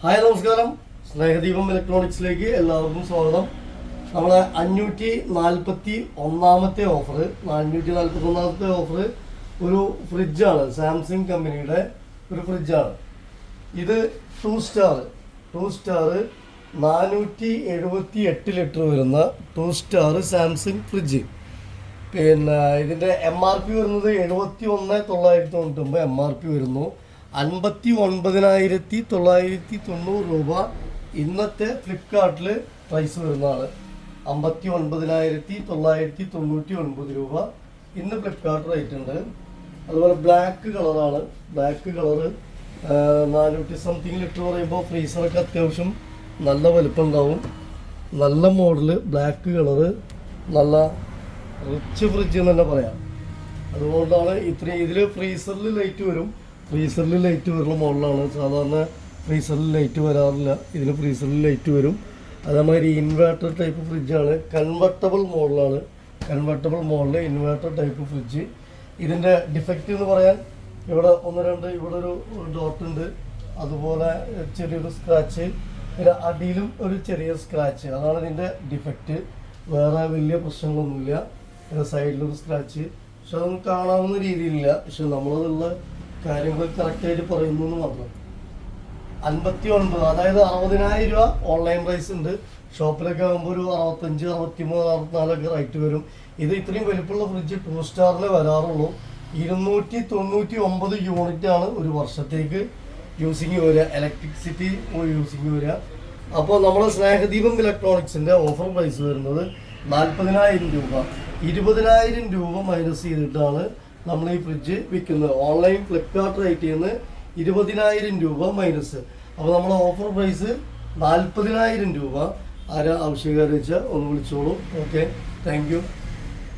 Hi നമസ്കാരം. സ്നേഹദീപം ഇലക്ട്രോണിക്സിലേക്ക് എല്ലാവർക്കും സ്വാഗതം. നമ്മളെ 541 ഓഫർ ഒരു ഫ്രിഡ്ജാണ്. സാംസങ് കമ്പനിയുടെ ഒരു ഫ്രിഡ്ജാണ് ഇത്. 2 സ്റ്റാർ 478 ലിറ്റർ വരുന്ന 2 സ്റ്റാർ സാംസങ് ഫ്രിഡ്ജ്. പിന്നെ ഇതിൻ്റെ MRP വരുന്നത് 71,999 MRP വരുന്നു. 59,990 രൂപ ഇന്നത്തെ ഫ്ലിപ്കാർട്ടിൽ പ്രൈസ് വരുന്നതാണ്. 59,999 രൂപ ഇന്ന് ഫ്ലിപ്കാർട്ട് റേറ്റ് ഉണ്ട്. അതുപോലെ ബ്ലാക്ക് കളറാണ്. ബ്ലാക്ക് കളറ് 400 സംതിങ് ലിറ്റർ പറയുമ്പോൾ ഫ്രീസറൊക്കെ അത്യാവശ്യം നല്ല വലുപ്പം ഉണ്ടാവും. നല്ല മോഡല് ബ്ലാക്ക് കളറ്, നല്ല റിച്ച് ഫ്രിഡ്ജ് എന്ന് തന്നെ പറയാം. അതുകൊണ്ടാണ് ഇത്രയും. ഇതിൽ ഫ്രീസറിൽ ലൈറ്റ് വരുന്ന മോഡലാണ്. സാധാരണ ഫ്രീസറിൽ ലൈറ്റ് വരാറില്ല, ഇതിൽ ഫ്രീസറിൽ ലൈറ്റ് വരും. അതേമാതിരി ഇൻവേർട്ടർ ടൈപ്പ് ഫ്രിഡ്ജാണ്. കൺവെർട്ടബിൾ മോഡലാണ്. Convertible model inverter type fridge. ഇതിൻ്റെ ഡിഫക്റ്റ് എന്ന് പറയാൻ ഇവിടെ ഇവിടെ ഒരു ഡോട്ട് ഉണ്ട്. അതുപോലെ ചെറിയൊരു സ്ക്രാച്ച്, അടിയിലും ഒരു ചെറിയ സ്ക്രാച്ച്. അതാണ് ഇതിൻ്റെ ഡിഫക്റ്റ്. വേറെ വലിയ പ്രശ്നങ്ങളൊന്നുമില്ല. സൈഡിലൊരു സ്ക്രാച്ച്, പക്ഷെ അതൊന്നും കാണാവുന്ന രീതിയിലില്ല. പക്ഷെ നമ്മളതുള്ള കാര്യങ്ങൾ കറക്റ്റായിട്ട് പറയുന്നു എന്ന് മാത്രം. 59, അതായത് 60,000 രൂപ ഓൺലൈൻ പ്രൈസ് ഉണ്ട്. ഷോപ്പിലൊക്കെ ആകുമ്പോൾ ഒരു 65, 63, 64 റേറ്റ് വരും. ഇത് ഇത്രയും വലിപ്പമുള്ള ഫ്രിഡ്ജ് 2 സ്റ്റാറിലെ വരാറുള്ളൂ. 299 യൂണിറ്റാണ് ഒരു വർഷത്തേക്ക് യൂസിങ് വരിക, ഇലക്ട്രിസിറ്റി യൂസിങ് വരിക. അപ്പോൾ നമ്മൾ സ്നേഹദീപം ഇലക്ട്രോണിക്സിൻ്റെ ഓഫർ പ്രൈസ് വരുന്നത് 40,000 രൂപ. 20,000 രൂപ മൈനസ് ചെയ്തിട്ടാണ് നമ്മൾ ഈ ഫ്രിഡ്ജ് വിൽക്കുന്നത്. ഓൺലൈൻ ഫ്ലിപ്കാർട്ട് റേറ്റിൽ നിന്ന് 20,000 രൂപ മൈനസ്. അപ്പോൾ നമ്മളെ ഓഫർ പ്രൈസ് 40,000 രൂപ. ആരാ ആവശ്യക്കാരെന്ന് വെച്ചാൽ ഒന്ന് വിളിച്ചോളൂ. Okay, thank you.